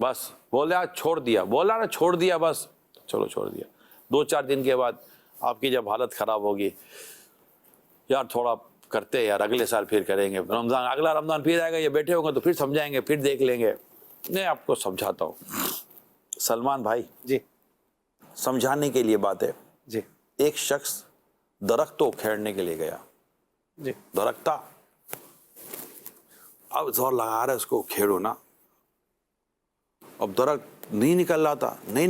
بس بولے آج چھوڑ دیا، بولا نا چھوڑ دیا، بس چلو چھوڑ دیا. 2-4 دن کے بعد آپ کی جب حالت خراب ہوگی، یار تھوڑا کرتے یار، اگلے سال پھر کریں گے، رمضان اگلا رمضان پھر آئے گا، یہ بیٹھے ہوں گے تو پھر سمجھائیں گے، پھر دیکھ لیں گے. میں آپ کو سمجھاتا ہوں سلمان بھائی، جی سمجھانے کے لیے بات ہے. جی ایک شخص درخت کو کھیڑنے کے لیے گیا، جی درخت تھا، اب زور لگا رہا ہے اس کو کھیڑو نا، اب درخت نہیں نکل رہا تھا، نہیں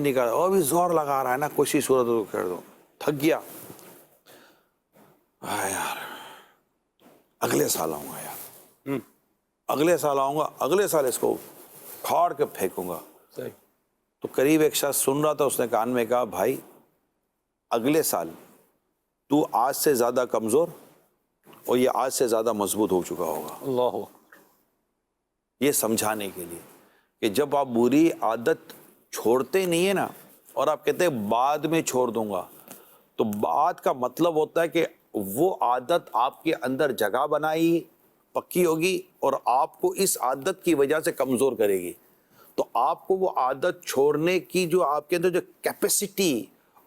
نکالا، اور بھی زور لگا رہا ہے نا، کوئی صورت کو کھیڑ دو. تھک گیا، یار اگلے سال آؤں گا یار، اگلے سال آؤں گا، اگلے سال اس کو کھاڑ کے پھینکوں گا. صحیح. تو قریب ایک شخص سن رہا تھا، اس نے کان میں کہا بھائی اگلے سال تو آج سے زیادہ کمزور اور یہ آج سے زیادہ مضبوط ہو چکا ہوگا. اللہ. یہ سمجھانے کے لیے کہ جب آپ بری عادت چھوڑتے نہیں ہیں نا، اور آپ کہتے ہیں بعد میں چھوڑ دوں گا، تو بعد کا مطلب ہوتا ہے کہ وہ عادت آپ کے اندر جگہ بنائی پکی ہوگی اور آپ کو اس عادت کی وجہ سے کمزور کرے گی. تو آپ کو وہ عادت چھوڑنے کی جو آپ کے اندر جو کیپیسٹی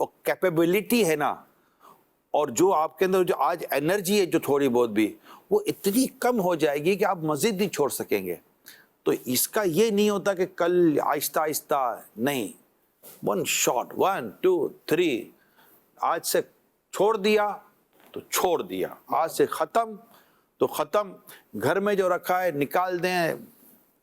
اور کیپیبلٹی ہے نا، اور جو آپ کے اندر جو آج انرجی ہے جو تھوڑی بہت بھی، وہ اتنی کم ہو جائے گی کہ آپ مزید نہیں چھوڑ سکیں گے. تو اس کا یہ نہیں ہوتا کہ کل آہستہ آہستہ، نہیں، 1 شاٹ 1 2 3، آج سے چھوڑ دیا تو چھوڑ دیا، آج سے ختم تو ختم. گھر میں جو رکھا ہے نکال دیں،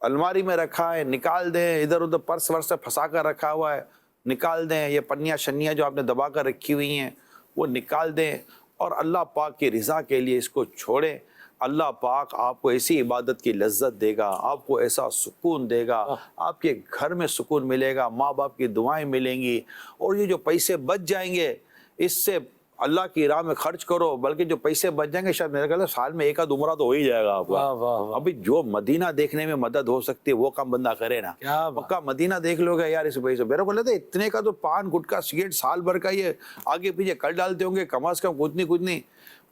الماری میں رکھا ہے نکال دیں، ادھر ادھر پرس ورس سے پھنسا کر رکھا ہوا ہے نکال دیں، یہ پنیاں شنیاں جو آپ نے دبا کر رکھی ہوئی ہیں وہ نکال دیں، اور اللہ پاک کی رضا کے لیے اس کو چھوڑیں. اللہ پاک آپ کو ایسی عبادت کی لذت دے گا، آپ کو ایسا سکون دے گا، آپ کے گھر میں سکون ملے گا، ماں باپ کی دعائیں ملیں گی. اور یہ جو پیسے بچ جائیں گے، اس سے اللہ کی راہ میں خرچ کرو، بلکہ جو پیسے بچ جائیں گے شاید میرے خیال سال میں 1 آدھ عمرہ تو ہو ہی جائے گا آپ کا. ابھی جو مدینہ دیکھنے میں مدد ہو سکتی ہے وہ کام بندہ کرے نا. پکا مدینہ دیکھ لو گے یار اس پیسے. میرے کو لگتا ہے اتنے کا تو پان گٹکا سگریٹ سال بھر کا یہ آگے پیچھے کر ڈالتے ہوں گے، کم از کم کچھ نہیں،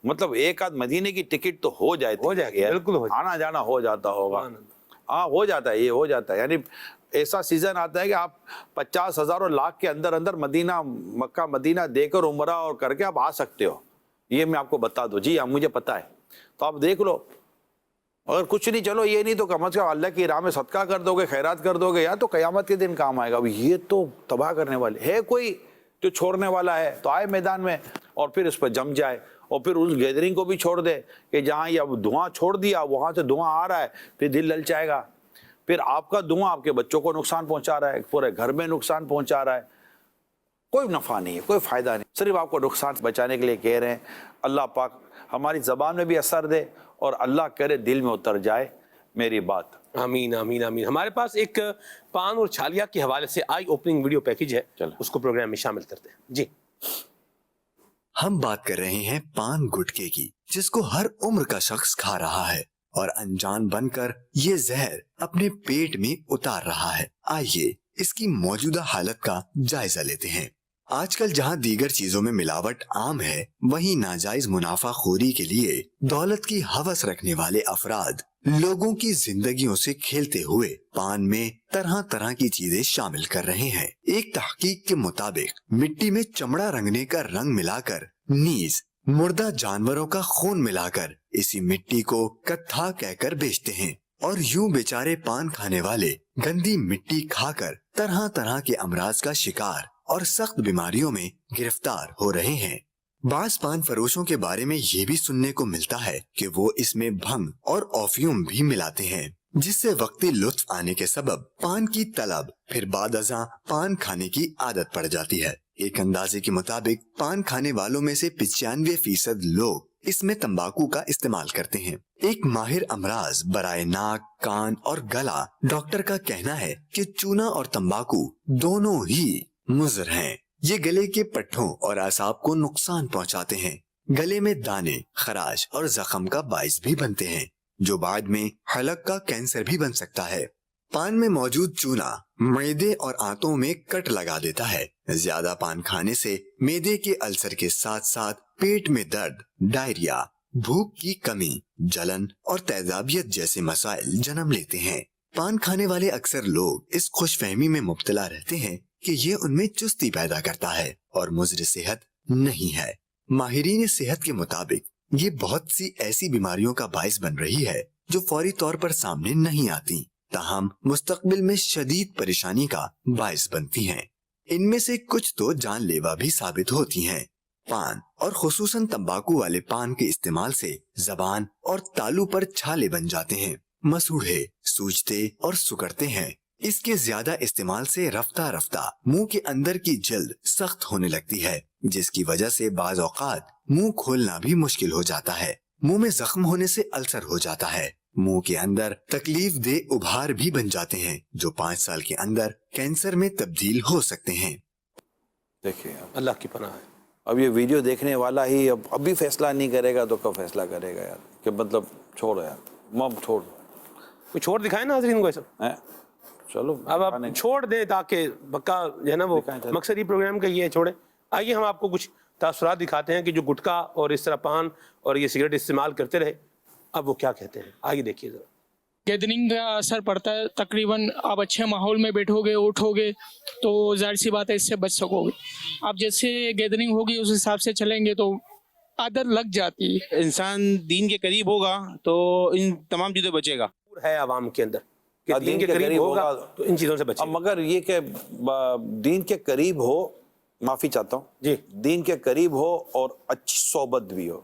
مطلب 1 آدھ مدینے کی ٹکٹ تو ہو جائے گی، بالکل آنا جانا ہو جاتا ہوگا. ہاں ہو جاتا ہے، یہ ہو جاتا ہے. یعنی ایسا سیزن آتا ہے کہ آپ 50,000 اور لاکھ کے اندر اندر مدینہ مکہ مدینہ دے کر عمرہ اور کر کے آپ آ سکتے ہو. یہ میں آپ کو بتا دوں. جی ہاں مجھے پتا ہے. تو آپ دیکھ لو، اگر کچھ نہیں چلو یہ نہیں تو کم از کم اللہ کی راہ میں صدقہ کر دو گے، خیرات کر دو گے، یا تو قیامت کے دن کام آئے گا. اب یہ تو تباہ کرنے والے ہے، کوئی جو چھوڑنے والا ہے تو آئے میدان میں اور پھر اس پہ جم جائے، اور پھر اس گیدرنگ کو بھی چھوڑ دے کہ جہاں یہ دھواں چھوڑ دیا وہاں سے دھواں آ رہا ہے، پھر دل للچائے گا، پھر آپ کا دھواں آپ کے بچوں کو نقصان پہنچا رہا ہے، پورے گھر میں نقصان پہنچا رہا ہے. کوئی نفع نہیں ہے، کوئی فائدہ نہیں، صرف آپ کو نقصان بچانے کے لیے کہہ رہے ہیں. اللہ پاک ہماری زبان میں بھی اثر دے اور اللہ کرے دل میں اتر جائے میری بات. آمین آمین آمین. ہمارے پاس ایک پان اور چھالیا کے حوالے سے آئی اوپننگ ویڈیو پیکج ہے، اس کو پروگرام میں شامل کرتے ہیں. جی ہم بات کر رہے ہیں پان گٹکے کی، جس کو ہر عمر کا شخص کھا رہا ہے اور انجان بن کر یہ زہر اپنے پیٹ میں اتار رہا ہے. آئیے اس کی موجودہ حالت کا جائزہ لیتے ہیں. آج کل جہاں دیگر چیزوں میں ملاوٹ عام ہے، وہیں ناجائز منافع خوری کے لیے دولت کی ہوس رکھنے والے افراد لوگوں کی زندگیوں سے کھیلتے ہوئے پان میں طرح طرح کی چیزیں شامل کر رہے ہیں۔ ایک تحقیق کے مطابق مٹی میں چمڑا رنگنے کا رنگ ملا کر، نیز مردہ جانوروں کا خون ملا کر اسی مٹی کو کتھا کہہ کر بیچتے ہیں، اور یوں بیچارے پان کھانے والے گندی مٹی کھا کر طرح طرح کے امراض کا شکار اور سخت بیماریوں میں گرفتار ہو رہے ہیں۔ بعض پان فروشوں کے بارے میں یہ بھی سننے کو ملتا ہے کہ وہ اس میں بھنگ اور اوفیوم بھی ملاتے ہیں، جس سے وقتی لطف آنے کے سبب پان کی طلب، پھر بعد ازاں پان کھانے کی عادت پڑ جاتی ہے۔ ایک اندازے کے مطابق پان کھانے والوں میں سے 95% لوگ اس میں تمباکو کا استعمال کرتے ہیں۔ ایک ماہر امراض برائے ناک، کان اور گلا ڈاکٹر کا کہنا ہے کہ چونا اور تمباکو دونوں ہی مضر ہیں۔ یہ گلے کے پٹھوں اور اعصاب کو نقصان پہنچاتے ہیں، گلے میں دانے، خراش اور زخم کا باعث بھی بنتے ہیں، جو بعد میں حلق کا کینسر بھی بن سکتا ہے۔ پان میں موجود چونا معدے اور آنتوں میں کٹ لگا دیتا ہے۔ زیادہ پان کھانے سے معدے کے السر کے ساتھ ساتھ پیٹ میں درد، ڈائریا، بھوک کی کمی، جلن اور تیزابیت جیسے مسائل جنم لیتے ہیں۔ پان کھانے والے اکثر لوگ اس خوش فہمی میں مبتلا رہتے ہیں کہ یہ ان میں چستی پیدا کرتا ہے اور مضر صحت نہیں ہے۔ ماہرین صحت کے مطابق یہ بہت سی ایسی بیماریوں کا باعث بن رہی ہے جو فوری طور پر سامنے نہیں آتی، تاہم مستقبل میں شدید پریشانی کا باعث بنتی ہیں۔ ان میں سے کچھ تو جان لیوا بھی ثابت ہوتی ہیں۔ پان اور خصوصاً تمباکو والے پان کے استعمال سے زبان اور تالو پر چھالے بن جاتے ہیں، مسوڑھے، سوجتے اور سکڑتے ہیں۔ اس کے زیادہ استعمال سے رفتہ رفتہ منہ کے اندر کی جلد سخت ہونے لگتی ہے، جس کی وجہ سے بعض اوقات منہ کھولنا بھی مشکل ہو جاتا ہے۔ منہ میں زخم ہونے سے السر ہو جاتا ہے۔ منہ کے اندر تکلیف دہ ابھار بھی بن جاتے ہیں جو 5 سال کے اندر کینسر میں تبدیل ہو سکتے ہیں۔ دیکھیں اللہ کی پناہ ہے۔ اب یہ ویڈیو دیکھنے والا ہی اب بھی فیصلہ نہیں کرے گا تو کب فیصلہ کرے گا یار، کہ مطلب چھوڑ یار، مب چھوڑ، کوئی چھوڑ دکھائے نا ناظرین کو ایسا، چلو اب آپ چھوڑ دیں تاکہ پکا جو ہے نا وہ مقصد ہی پروگرام کا یہ ہے چھوڑیں۔ آئیے ہم آپ کو کچھ تاثرات دکھاتے ہیں کہ جو گٹکا اور اس طرح پان اور یہ سگریٹ استعمال کرتے رہے اب وہ کیا کہتے ہیں، آئیے دیکھیے ذرا۔ گیدرنگ کا اثر پڑتا ہے، تقریباً آپ اچھے ماحول میں بیٹھو گے، اٹھو گے تو ظاہر سی بات ہے اس سے بچ سکو گے۔ آپ جیسے گیدرنگ ہوگی اس حساب سے چلیں گے تو عادت لگ جاتی ہے۔ انسان دین کے قریب ہوگا تو ان تمام چیزوں بچے گا۔ ہے عوام کے اندر کہ دین کے قریب ہوگا تو ان چیزوں سے بچے گا۔ مگر یہ کہ دین کے قریب ہو، معافی چاہتا ہوں جی، دین کے قریب ہو اور اچھی صحبت بھی ہو،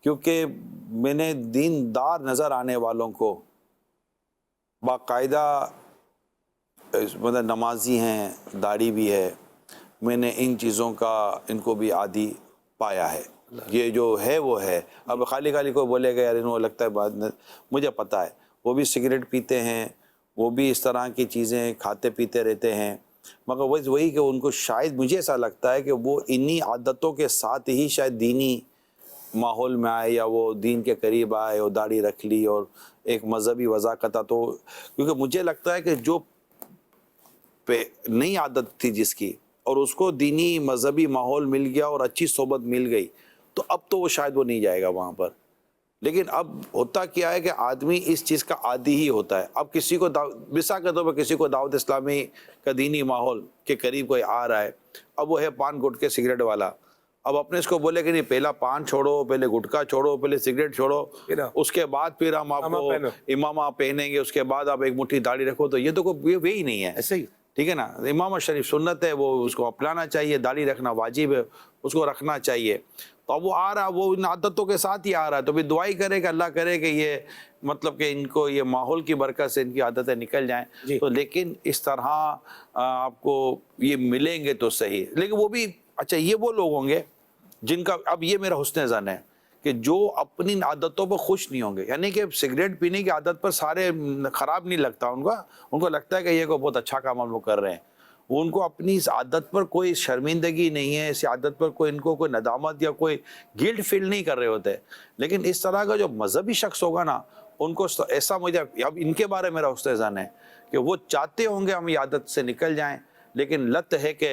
کیونکہ میں نے دیندار نظر آنے والوں کو باقاعدہ مطلب نمازی ہیں، داڑھی بھی ہے، میں نے ان چیزوں کا ان کو بھی عادی پایا ہے۔ یہ جو ہے وہ ہے، اب خالی خالی کوئی بولے گا یار انہوں لگتا ہے بات، مجھے پتہ ہے وہ بھی سگریٹ پیتے ہیں، وہ بھی اس طرح کی چیزیں کھاتے پیتے رہتے ہیں، مگر وہی کہ ان کو شاید مجھے ایسا لگتا ہے کہ وہ انہی عادتوں کے ساتھ ہی شاید دینی ماحول میں آئے یا وہ دین کے قریب آئے اور داڑھی رکھ لی اور ایک مذہبی وضاقت، تو کیونکہ مجھے لگتا ہے کہ جو نئی عادت تھی جس کی اور اس کو دینی مذہبی ماحول مل گیا اور اچھی صحبت مل گئی تو اب تو وہ شاید وہ نہیں جائے گا وہاں پر۔ لیکن اب ہوتا کیا ہے کہ آدمی اس چیز کا عادی ہی ہوتا ہے۔ اب کسی کو مثال کے طور پر کسی کو دعوت اسلامی کا دینی ماحول کے قریب کوئی آ رہا ہے، اب وہ ہے پان گٹکے سگریٹ والا، اب اپنے اس کو بولے کہ نہیں پہلا پان چھوڑو، پہلے گٹکا چھوڑو، پہلے سگریٹ چھوڑو، اس کے بعد پھر ہم آپ کو امامہ پہنیں گے، اس کے بعد آپ ایک مٹھی داڑھی رکھو، تو یہ تو کوئی وہی نہیں ہے، ایسے ہی ٹھیک ہے نا۔ امامہ شریف سنت ہے، وہ اس کو اپنانا چاہیے، داڑھی رکھنا واجب ہے، اس کو رکھنا چاہیے۔ تو اب وہ آ رہا، وہ ان عادتوں کے ساتھ ہی آ رہا ہے، تو پھر دعائی کرے کہ اللہ کرے کہ یہ مطلب کہ ان کو یہ ماحول کی برکت سے ان کی عادتیں نکل جائیں۔ تو لیکن اس طرح آپ کو یہ ملیں گے تو صحیح، لیکن وہ بھی اچھا یہ وہ لوگ ہوں گے جن کا، اب یہ میرا حسن ظن ہے کہ جو اپنی عادتوں پر خوش نہیں ہوں گے، یعنی کہ سگریٹ پینے کی عادت پر سارے خراب نہیں لگتا ان کو لگتا ہے کہ یہ کوئی بہت اچھا کام ہم لوگ کر رہے ہیں، وہ ان کو اپنی اس عادت پر کوئی شرمندگی نہیں ہے، اس عادت پر کوئی ان کو کوئی ندامت یا کوئی گلٹ فیل نہیں کر رہے ہوتے۔ لیکن اس طرح کا جو مذہبی شخص ہوگا نا، ان کو ایسا مجھے اب ان کے بارے میں میرا حسن ظن ہے کہ وہ چاہتے ہوں گے ہم یہ عادت سے نکل جائیں، لیکن لت ہے کہ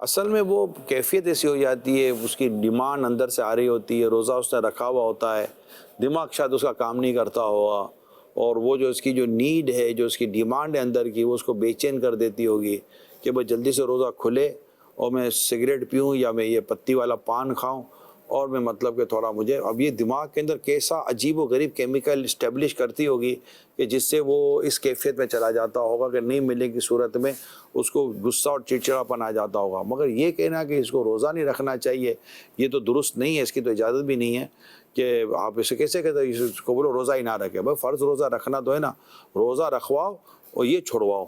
اصل میں وہ کیفیت ایسی ہو جاتی ہے، اس کی ڈیمانڈ اندر سے آ رہی ہوتی ہے، روزہ اس نے رکھا ہوا ہوتا ہے، دماغ شاید اس کا کام نہیں کرتا ہوگا، اور وہ جو اس کی جو نیڈ ہے، جو اس کی ڈیمانڈ ہے اندر کی، وہ اس کو بے چین کر دیتی ہوگی کہ بھائی جلدی سے روزہ کھلے اور میں سگریٹ پیوں یا میں یہ پتی والا پان کھاؤں، اور میں مطلب کہ تھوڑا مجھے اب یہ دماغ کے اندر کیسا عجیب و غریب کیمیکل اسٹیبلش کرتی ہوگی کہ جس سے وہ اس کیفیت میں چلا جاتا ہوگا کہ نہیں ملنے کی صورت میں اس کو غصہ اور چڑچڑاپن آ جاتا ہوگا۔ مگر یہ کہنا کہ اس کو روزہ نہیں رکھنا چاہیے، یہ تو درست نہیں ہے، اس کی تو اجازت بھی نہیں ہے کہ آپ اسے کیسے کہتے ہیں اس کو بولو روزہ ہی نہ رکھے۔ بھائی فرض روزہ رکھنا تو ہے نا، روزہ رکھواؤ اور یہ چھوڑواؤ،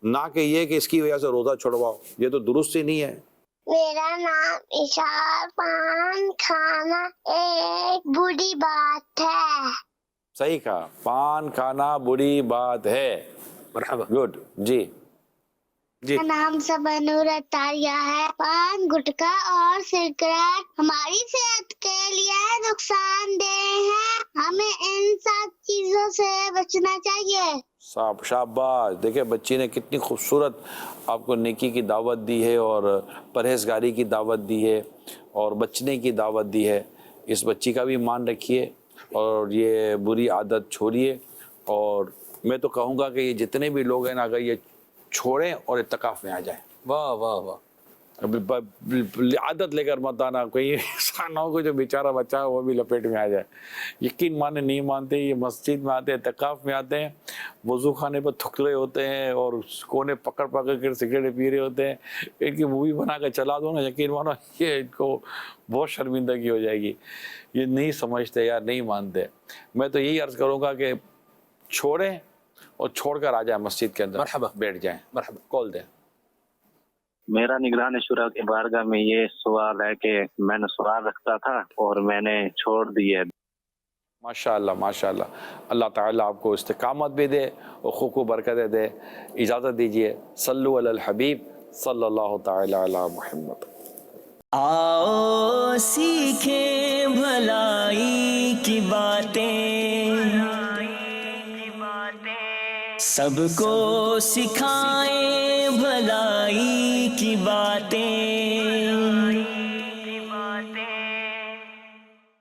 نہ کہ یہ کہ اس کی وجہ سے روزہ چھوڑواؤ، یہ تو درست ہی نہیں ہے۔ میرا نام اشار، پان کھانا ایک بری بات ہے۔ صحیح کہا، پان کھانا بری بات ہے۔ مرحبا، گڈ، جی جی۔ میرا نام سبانور اتاریہ ہے۔ پان گٹکا اور سگریٹ ہماری صحت کے لیے نقصان دہ ہے، ہمیں ان سب چیزوں سے بچنا چاہیے۔ شاباش، دیکھیں بچی نے کتنی خوبصورت آپ کو نیکی کی دعوت دی ہے اور پرہیزگاری کی دعوت دی ہے اور بچنے کی دعوت دی ہے۔ اس بچی کا بھی مان رکھیے اور یہ بری عادت چھوڑیے، اور میں تو کہوں گا کہ یہ جتنے بھی لوگ ہیں نا، اگر یہ چھوڑیں اور اعتکاف میں آ جائیں۔ واہ واہ واہ، عادت لے کر مت آنا، کوئی ایسا نہ ہو کہ جو بیچارہ بچہ ہے وہ بھی لپیٹ میں آ جائے۔ یقین مانے نہیں مانتے، یہ مسجد میں آتے ہیں، اعتکاف میں آتے ہیں، وضو خانے پر تھک رہے ہوتے ہیں اور کونے پکڑ کر سگریٹ پی رہے ہوتے ہیں، ان کی مووی بنا کے چلا دو نا، یقین مانو یہ ان کو بہت شرمندگی ہو جائے گی۔ یہ نہیں سمجھتے یار، نہیں مانتے۔ میں تو یہی عرض کروں گا کہ چھوڑیں اور چھوڑ کر آ جائیں مسجد کے اندر، مرحبا، بیٹھ جائیں، مرحبا، کال دیں۔ میرا نگران شورا کے بارگاہ میں یہ سوال ہے کہ میں نے سوال رکھتا تھا اور میں نے چھوڑ دی ہے۔ ماشاءاللہ ماشاءاللہ، اللہ تعالیٰ آپ کو استقامت بھی دے اور خوب و برکتیں دے۔ اجازت دیجیے، صلو علی الحبیب صلی اللہ تعالیٰ علی محمد۔ آؤ سیکھیں بھلائی کی باتیں، سب کو سکھائیں بھلائی کی باتیں۔